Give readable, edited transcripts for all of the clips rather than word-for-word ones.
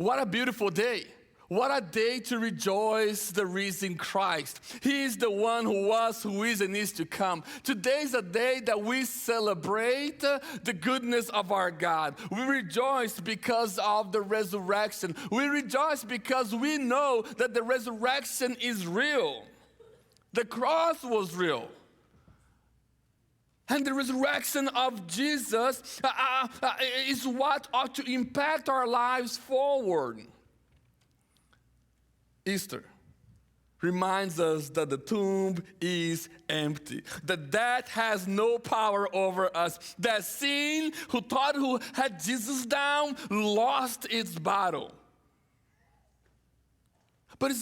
What a beautiful day. What a day to rejoice the risen Christ. He is the one who was, who is, and is to come. Today is a day that we celebrate the goodness of our God. We rejoice because of the resurrection. We rejoice because we know that the resurrection is real. The cross was real. And the resurrection of Jesus is what ought to impact our lives forward. Easter reminds us that the tomb is empty, that death has no power over us, that sin, who thought who had Jesus down, lost its battle. But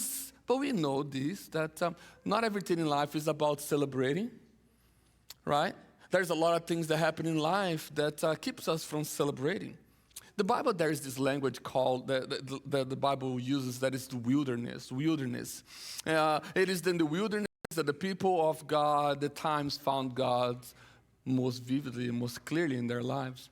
we know this, that not everything in life is about celebrating, right? There's a lot of things that happen in life that keeps us from celebrating. The Bible, there is this language called, the Bible uses, that is the wilderness. It is in the wilderness that the people of God at times found God most vividly and most clearly in their lives.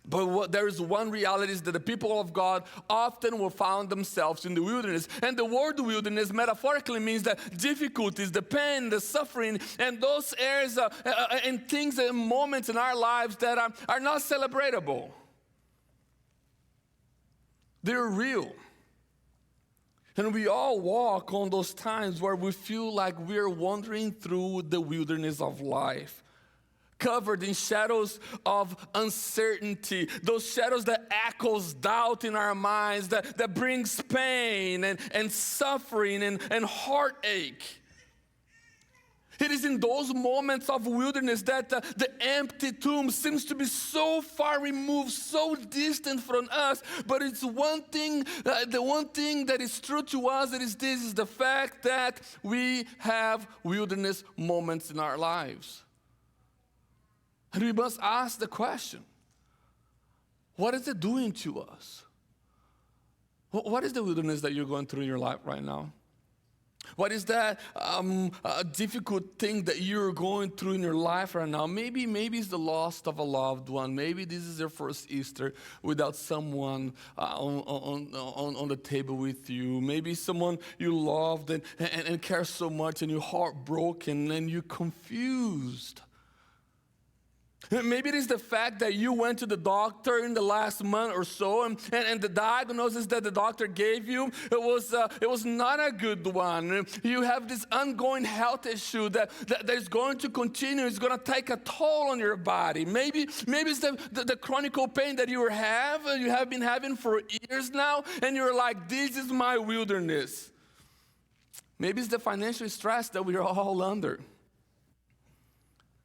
But there is one reality, is that the people of God often will find themselves in the wilderness. And the word wilderness metaphorically means the difficulties, the pain, the suffering, and those areas and things and moments in our lives that are not celebratable. They're real. And we all walk on those times where we feel like we're wandering through the wilderness of life, covered in shadows of uncertainty, those shadows that echoes doubt in our minds, that brings pain and suffering and heartache. It is in those moments of wilderness that the empty tomb seems to be so far removed, so distant from us. But it's one thing, the one thing that is true to us, is the fact that we have wilderness moments in our lives. And we must ask the question, what is it doing to us? What is the wilderness that you're going through in your life right now? What is that difficult thing that you're going through in your life right now? Maybe it's the loss of a loved one. Maybe this is your first Easter without someone on the table with you. Maybe someone you loved and care so much, and you're heartbroken and you're confused. Maybe it is the fact that you went to the doctor in the last month or so, and the diagnosis that the doctor gave you, it was not a good one. You have this ongoing health issue that is going to continue. It's going to take a toll on your body. Maybe it's the chronic pain that you have been having for years now, and you're like, this is my wilderness. Maybe it's the financial stress that we're all under.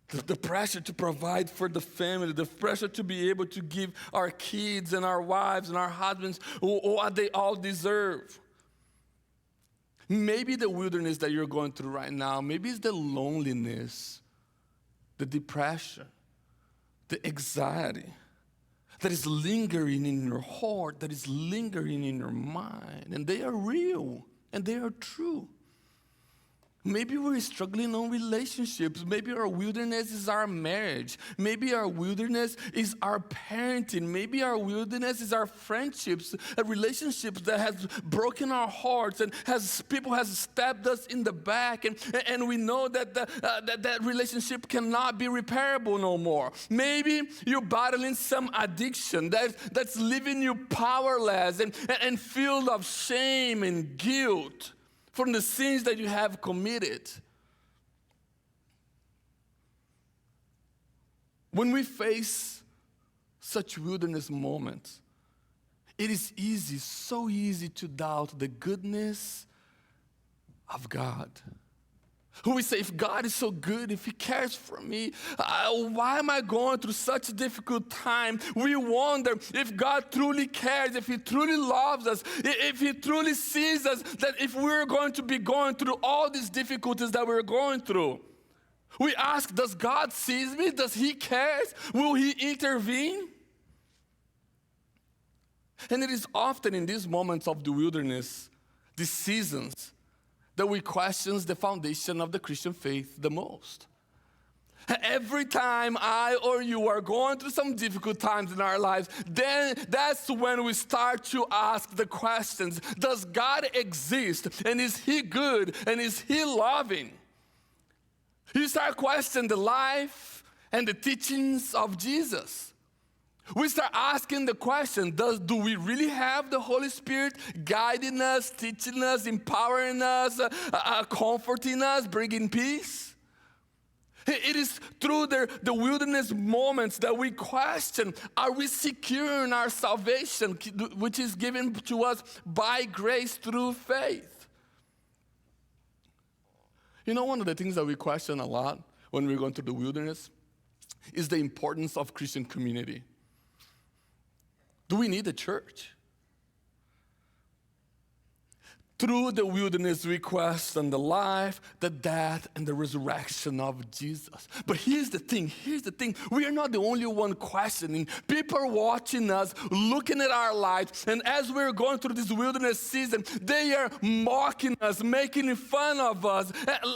The pressure to provide for the family, the pressure to be able to give our kids and our wives and our husbands what they all deserve. Maybe the wilderness that you're going through right now, maybe it's the loneliness, the depression, the anxiety that is lingering in your heart, that is lingering in your mind. And they are real and they are true. Maybe we're struggling on relationships. Maybe our wilderness is our marriage. Maybe our wilderness is our parenting. Maybe our wilderness is our friendships, relationships that has broken our hearts and people has stabbed us in the back, and we know that that relationship cannot be repairable no more. Maybe you're battling some addiction that's leaving you powerless and filled of shame and guilt from the sins that you have committed. When we face such wilderness moments, it is easy, so easy to doubt the goodness of God. We say, if God is so good, if He cares for me, why am I going through such a difficult time? We wonder if God truly cares, if He truly loves us, if He truly sees us, that if we're going to be going through all these difficulties that we're going through. We ask, does God see me? Does He care? Will He intervene? And it is often in these moments of the wilderness, these seasons, that we question the foundation of the Christian faith the most. Every time I or you are going through some difficult times in our lives, then that's when we start to ask the questions. Does God exist? And is He good? And is He loving? You start questioning the life and the teachings of Jesus. We start asking the question, do we really have the Holy Spirit guiding us, teaching us, empowering us, comforting us, bringing peace? It is through the wilderness moments that we question, are we secure in our salvation, which is given to us by grace through faith? You know, one of the things that we question a lot when we're going through the wilderness is the importance of Christian community. Do we need a church? Through the wilderness, we question the life, the death, and the resurrection of Jesus. But here's the thing. We are not the only one questioning. People are watching us, looking at our lives, and as we're going through this wilderness season, they are mocking us, making fun of us.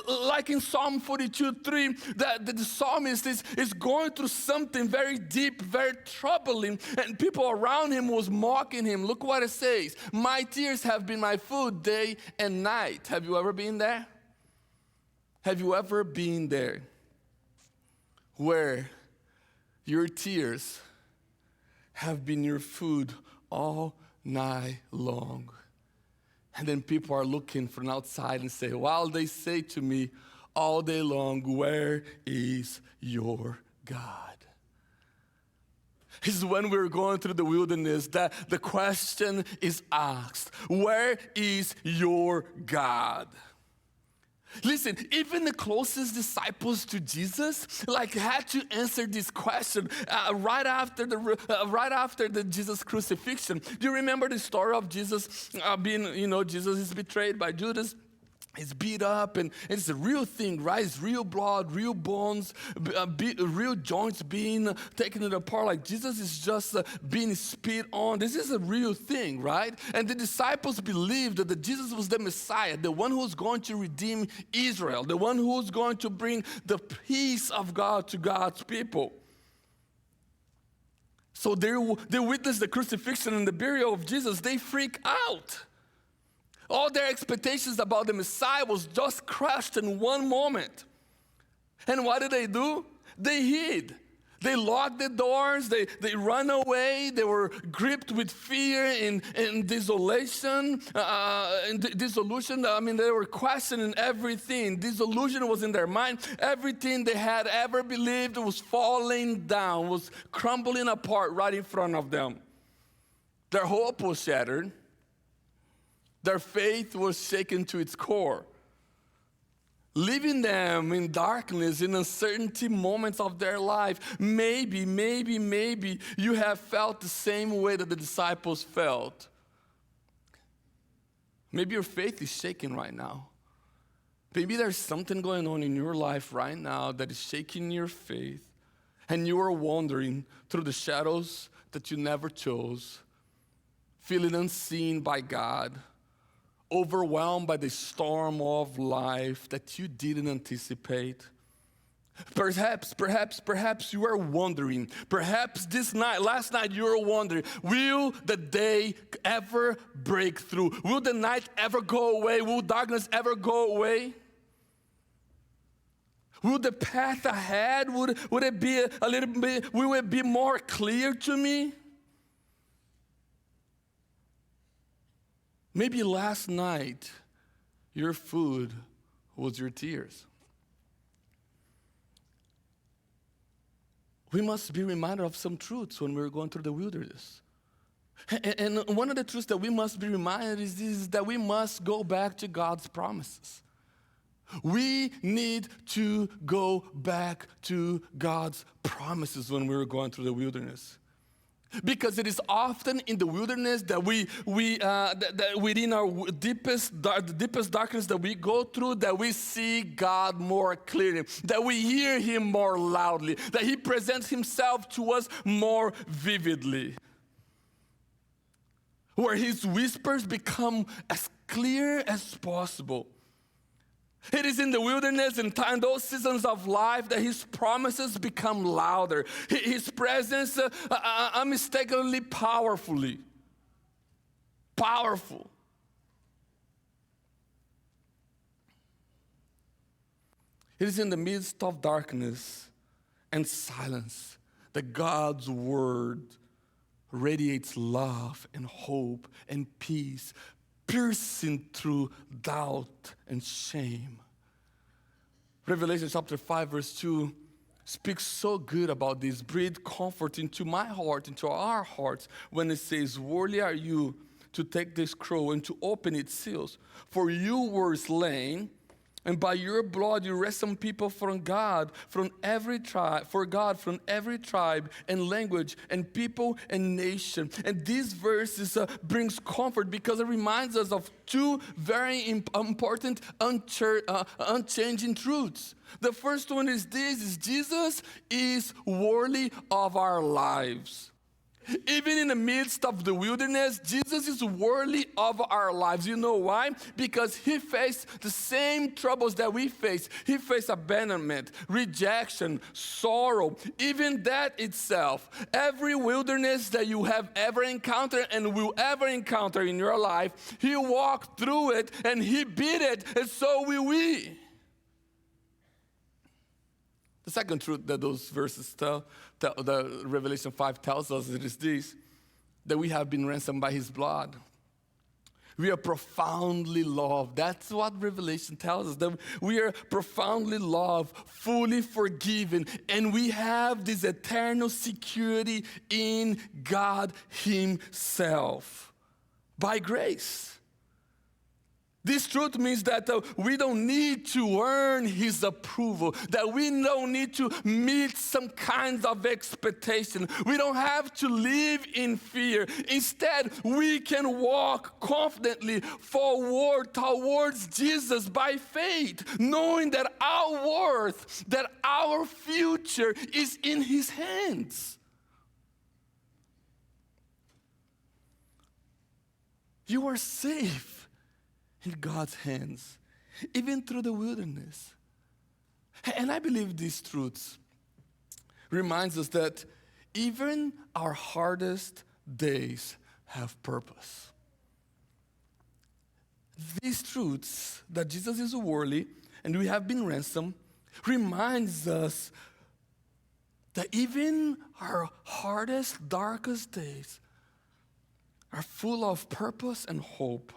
Like in Psalm 42:3, the psalmist is going through something very deep, very troubling, and people around him was mocking him. Look what it says. My tears have been my food day and night. Have you ever been there? Have you ever been there where your tears have been your food all night long? And then people are looking from outside and say, while they say to me all day long, where is your God? It's when we're going through the wilderness that the question is asked, where is your God? Listen, even the closest disciples to Jesus had to answer this question right after the Jesus crucifixion. Do you remember the story of Jesus Jesus is betrayed by Judas? It's beat up, and it's a real thing, right? It's real blood, real bones, real joints being taken apart. Like Jesus is just being spit on. This is a real thing, right? And the disciples believed that Jesus was the Messiah, the one who was going to redeem Israel, the one who was going to bring the peace of God to God's people. So they witness the crucifixion and the burial of Jesus. They freak out. All their expectations about the Messiah was just crushed in one moment. And what did they do? They hid. They locked the doors. They ran away. They were gripped with fear and desolation, and dissolution. I mean, they were questioning everything. Disillusion was in their mind. Everything they had ever believed was falling down, was crumbling apart right in front of them. Their hope was shattered. Their faith was shaken to its core, leaving them in darkness, in uncertainty moments of their life. Maybe you have felt the same way that the disciples felt. Maybe your faith is shaken right now. Maybe there's something going on in your life right now that is shaking your faith, and you are wandering through the shadows that you never chose, feeling unseen by God, overwhelmed by the storm of life that you didn't anticipate. Perhaps you are wondering, perhaps last night you were wondering, will the day ever break through? Will the night ever go away? Will darkness ever go away? Will the path ahead, would it be a little bit, will it be more clear to me? Maybe last night, your food was your tears. We must be reminded of some truths when we're going through the wilderness. And one of the truths that we must be reminded is that we must go back to God's promises. We need to go back to God's promises when we're going through the wilderness. Because it is often in the wilderness that that within our deepest darkness that we go through, that we see God more clearly, that we hear Him more loudly, that He presents Himself to us more vividly, where His whispers become as clear as possible. It is in the wilderness and in those seasons of life that his promises become louder. His presence unmistakably powerful. It is in the midst of darkness and silence that God's word radiates love and hope and peace, piercing through doubt and shame. Revelation chapter 5 verse 2 speaks so good about this. Breathe comfort into my heart, into our hearts, when it says, worthy are you to take this scroll and to open its seals. For you were slain, and by your blood you ransomed people from God, from every tribe, from every tribe and language and people and nation. And these verses brings comfort because it reminds us of two very important unchanging truths. The first one is this: is Jesus is worthy of our lives. Even in the midst of the wilderness, Jesus is worthy of our lives. You know why? Because he faced the same troubles that we face. He faced abandonment, rejection, sorrow, even death itself. Every wilderness that you have ever encountered and will ever encounter in your life, he walked through it and he beat it, and so will we. The second truth that those verses tell, the Revelation 5 tells us, it is this: that we have been ransomed by his blood. We are profoundly loved. That's what Revelation tells us, that we are profoundly loved, fully forgiven, and we have this eternal security in God himself by grace. This truth means that we don't need to earn his approval, that we don't need to meet some kinds of expectation. We don't have to live in fear. Instead, we can walk confidently forward towards Jesus by faith, knowing that our worth, that our future is in his hands. You are safe in God's hands, even through the wilderness. And I believe these truths reminds us that even our hardest days have purpose. These truths, that Jesus is worthy and we have been ransomed, reminds us that even our hardest, darkest days are full of purpose and hope.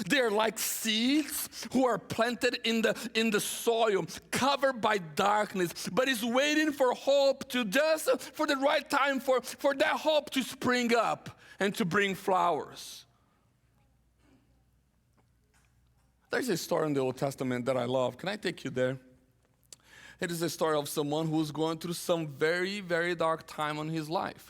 They're like seeds who are planted in the soil, covered by darkness, but is waiting for hope to just, for the right time, for that hope to spring up and to bring flowers. There's a story in the Old Testament that I love. Can I take you there? It is a story of someone who's going through some very, very dark time in his life.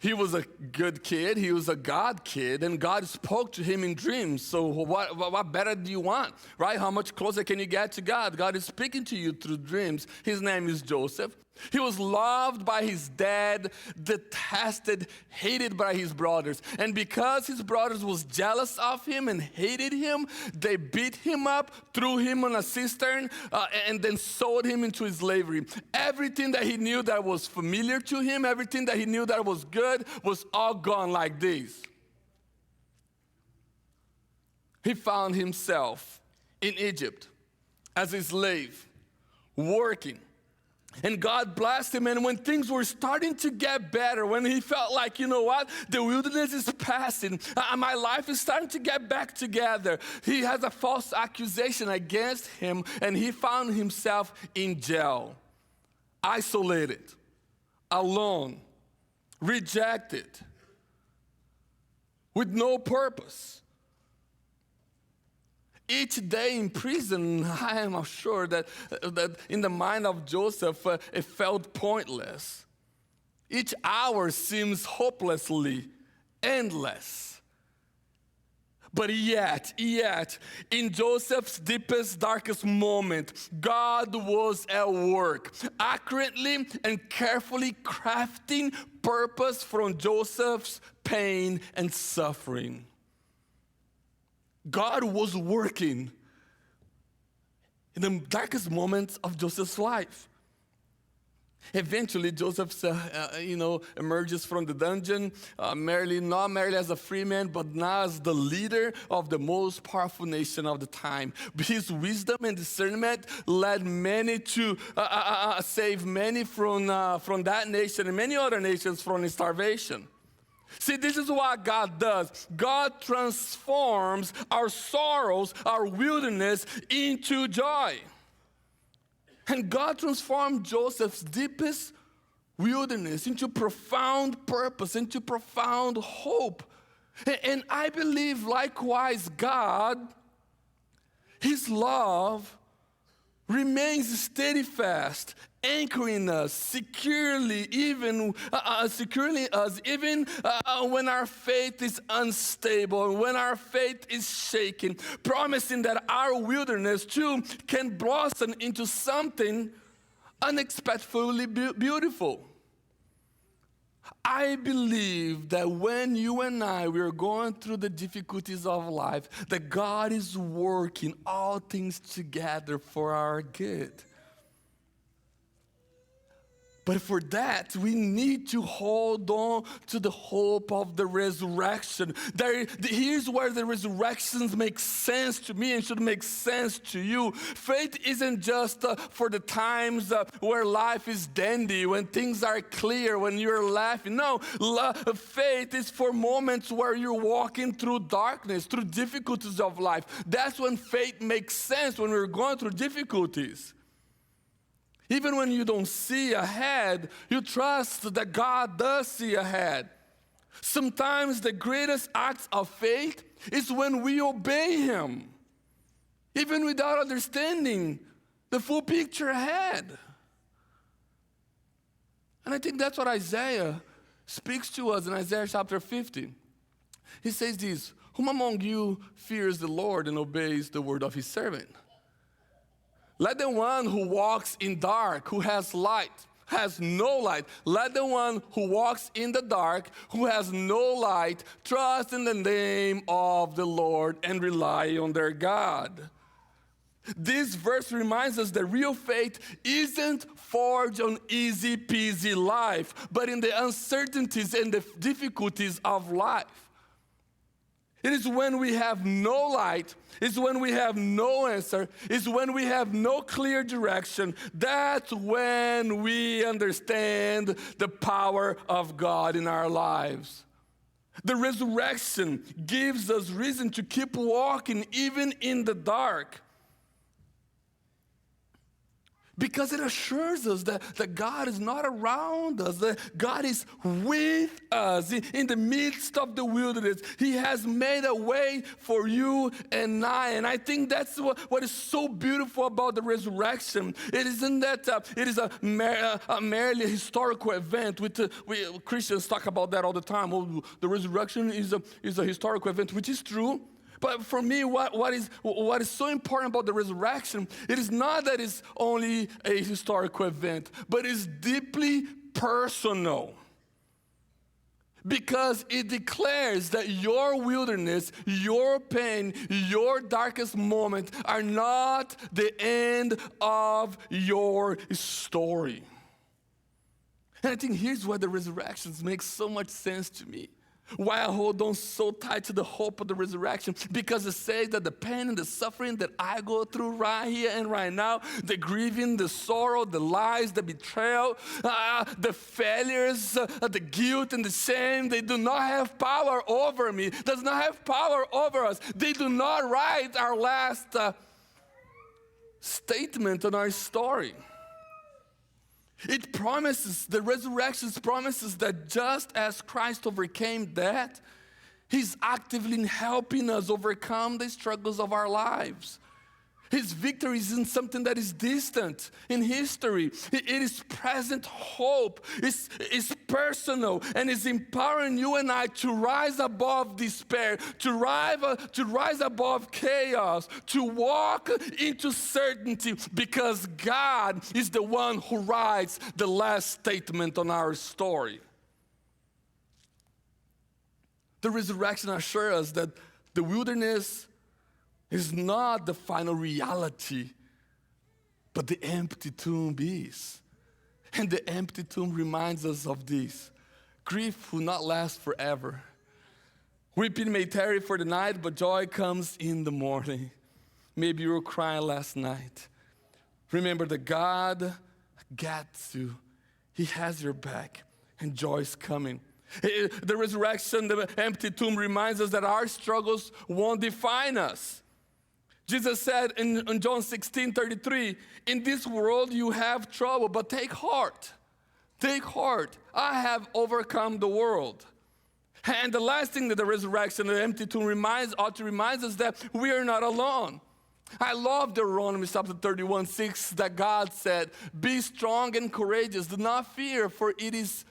He was a good kid, he was a God kid, and God spoke to him in dreams. So what better do you want, right? How much closer can you get to God? God is speaking to you through dreams. His name is Joseph. He was loved by his dad, detested, hated by his brothers. And because his brothers was jealous of him and hated him, they beat him up, threw him on a cistern, and then sold him into slavery. Everything that he knew that was familiar to him, everything that he knew that was good, was all gone like this. He found himself in Egypt as a slave, working. And God blessed him, and when things were starting to get better, when he felt like, you know what, the wilderness is passing, my life is starting to get back together, he has a false accusation against him, and he found himself in jail, isolated, alone, rejected, with no purpose. Each day in prison, I am sure that in the mind of Joseph, it felt pointless. Each hour seems hopelessly endless. But yet, in Joseph's deepest, darkest moment, God was at work, accurately and carefully crafting purpose from Joseph's pain and suffering. God was working in the darkest moments of Joseph's life. Eventually, Joseph, emerges from the dungeon, not merely as a free man, but now as the leader of the most powerful nation of the time. His wisdom and discernment led many to save many from that nation and many other nations from starvation. See, this is what God does. God transforms our sorrows, our wilderness, into joy. And God transformed Joseph's deepest wilderness into profound purpose, into profound hope. And I believe likewise God, His love remains steadfast, anchoring us securely, even when our faith is unstable and when our faith is shaken, promising that our wilderness too can blossom into something unexpectedly beautiful. I believe that when you and we are going through the difficulties of life, that God is working all things together for our good. But for that, we need to hold on to the hope of the resurrection. Here's where the resurrections make sense to me and should make sense to you. Faith isn't just for the times where life is dandy, when things are clear, when you're laughing. No, faith is for moments where you're walking through darkness, through difficulties of life. That's when faith makes sense, when we're going through difficulties. Even when you don't see ahead, you trust that God does see ahead. Sometimes the greatest acts of faith is when we obey Him, even without understanding the full picture ahead. And I think that's what Isaiah speaks to us in Isaiah chapter 50. He says this, "Whom among you fears the Lord and obeys the word of His servant? Let the one who walks in dark, who has no light. Let the one who walks in the dark, who has no light, trust in the name of the Lord and rely on their God." This verse reminds us that real faith isn't forged on easy peasy life, but in the uncertainties and the difficulties of life. It is when we have no light, it's when we have no answer, it's when we have no clear direction. That's when we understand the power of God in our lives. The resurrection gives us reason to keep walking even in the dark. Because it assures us that God is not around us, that God is with us in the midst of the wilderness. He has made a way for you and I. And I think that's what is so beautiful about the resurrection. It isn't that it is merely a historical event. We Christians talk about that all the time. Oh, the resurrection is a historical event, which is true. But for me, what is so important about the resurrection, it is not that it's only a historical event, but it's deeply personal. Because it declares that your wilderness, your pain, your darkest moment are not the end of your story. And I think here's why the resurrections make so much sense to me. Why I hold on so tight to the hope of the resurrection? Because it says that the pain and the suffering that I go through right here and right now, the grieving, the sorrow, the lies, the betrayal, the failures, the guilt and the shame, they do not have power over me, does not have power over us. They do not write our last statement on our story. It promises, the resurrection promises that just as Christ overcame death, He's actively helping us overcome the struggles of our lives. His victory isn't something that is distant in history. It is present hope. It's personal, and it's empowering you and I to rise above despair, to rise above chaos, to walk into certainty, because God is the one who writes the last statement on our story. The resurrection assures us that the wilderness is not the final reality but the empty tomb is. And the empty tomb reminds us of this. Grief will not last forever. Weeping may tarry for the night, but joy comes in the morning. Maybe you were crying last night. Remember that God gets you. He has your back, and joy is coming. The resurrection, the empty tomb reminds us that our struggles won't define us. Jesus said in John 16:33, in this world you have trouble, but take heart. Take heart. I have overcome the world. And the last thing that the resurrection, the empty tomb ought to remind us that we are not alone. I love Deuteronomy chapter 31:6 that God said, be strong and courageous, do not fear, for it is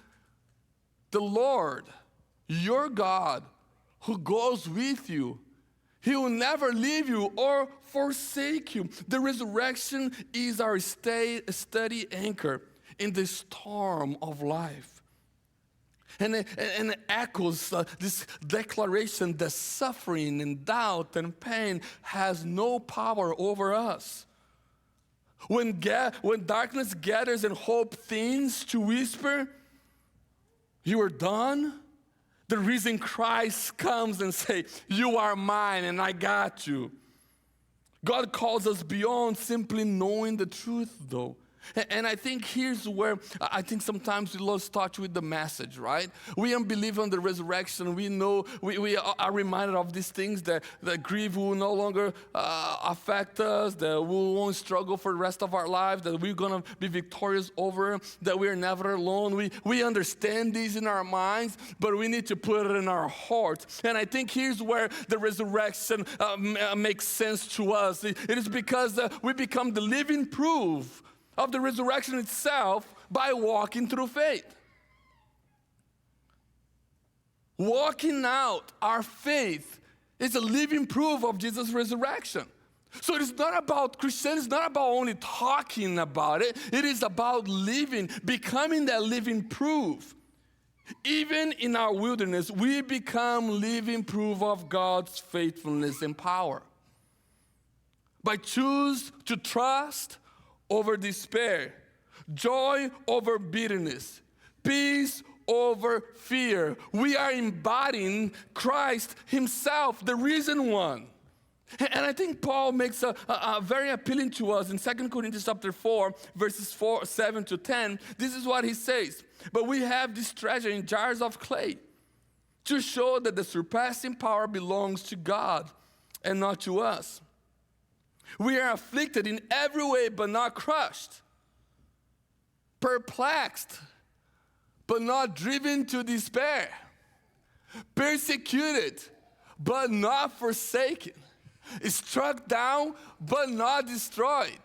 the Lord, your God, who goes with you. He will never leave you or forsake you. The resurrection is our steady anchor in the storm of life. And it echoes this declaration that suffering and doubt and pain has no power over us. When darkness gathers and hope thins to whisper, you are done, the risen Christ comes and says, you are mine and I got you. God calls us beyond simply knowing the truth, though. And I think here's where I think sometimes we lost touch with the message, right? We unbelieve on the resurrection. We know, we are reminded of these things that grief will no longer affect us, that we won't struggle for the rest of our lives, that we're going to be victorious over, that we're never alone. We understand these in our minds, but we need to put it in our hearts. And I think here's where the resurrection makes sense to us. It is because we become the living proof of the resurrection itself by walking through faith. Walking out our faith is a living proof of Jesus' resurrection. So it's not about Christianity, it's not about only talking about it. It is about living, becoming that living proof. Even in our wilderness, we become living proof of God's faithfulness and power. By choose to trust over despair, joy over bitterness, peace over fear. We are embodying Christ himself, the risen one. And I think Paul makes a very appealing to us in 2 Corinthians chapter 4, verses 7 to 10. This is what he says. But we have this treasure in jars of clay to show that the surpassing power belongs to God and not to us. We are afflicted in every way, but not crushed. Perplexed, but not driven to despair. Persecuted, but not forsaken. Struck down, but not destroyed.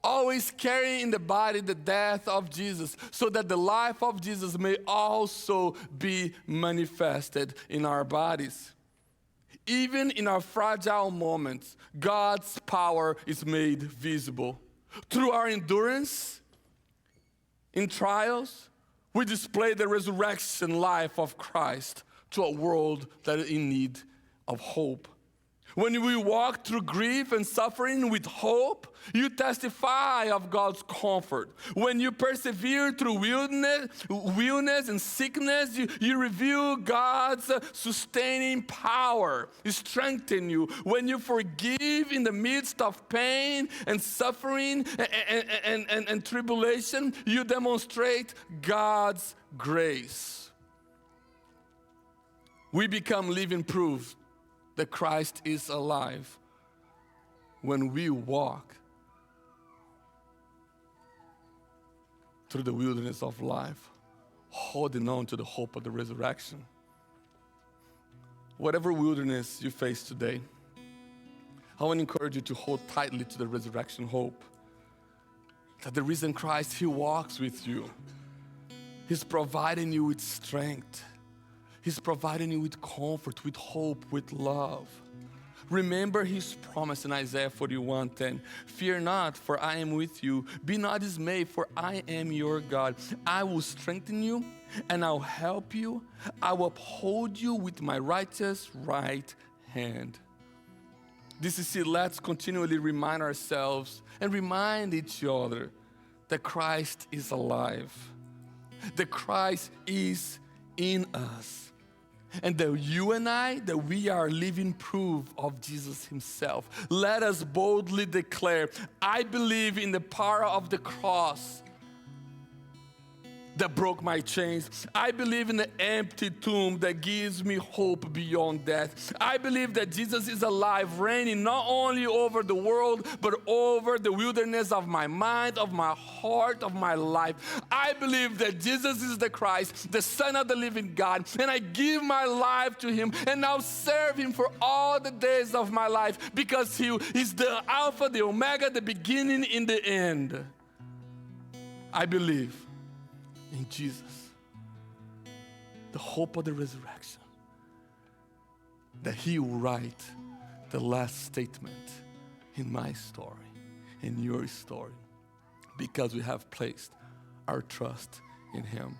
Always carrying in the body the death of Jesus, so that the life of Jesus may also be manifested in our bodies. Even in our fragile moments, God's power is made visible. Through our endurance in trials, we display the resurrection life of Christ to a world that is in need of hope. When we walk through grief and suffering with hope, you testify of God's comfort. When you persevere through wilderness and sickness, you reveal God's sustaining power. It strengthens you. When you forgive in the midst of pain and suffering and tribulation, you demonstrate God's grace. We become living proof that Christ is alive when we walk through the wilderness of life, holding on to the hope of the resurrection. Whatever wilderness you face today, I want to encourage you to hold tightly to the resurrection hope. That the risen Christ, He walks with you. He's providing you with strength. He's providing you with comfort, with hope, with love. Remember His promise in Isaiah 41:10. Fear not, for I am with you. Be not dismayed, for I am your God. I will strengthen you and I'll help you. I will uphold you with my righteous right hand. DCC, let's continually remind ourselves and remind each other that Christ is alive, that Christ is in us, and that you and I, that we are living proof of Jesus himself. Let us boldly declare, I believe in the power of the cross that broke my chains. I believe in the empty tomb that gives me hope beyond death. I believe that Jesus is alive, reigning not only over the world, but over the wilderness of my mind, of my heart, of my life. I believe that Jesus is the Christ, the Son of the living God, and I give my life to him, and I'll serve him for all the days of my life, because he is the Alpha, the Omega, the beginning and the end. I believe in Jesus, the hope of the resurrection, that he will write the last statement in my story, in your story, because we have placed our trust in him.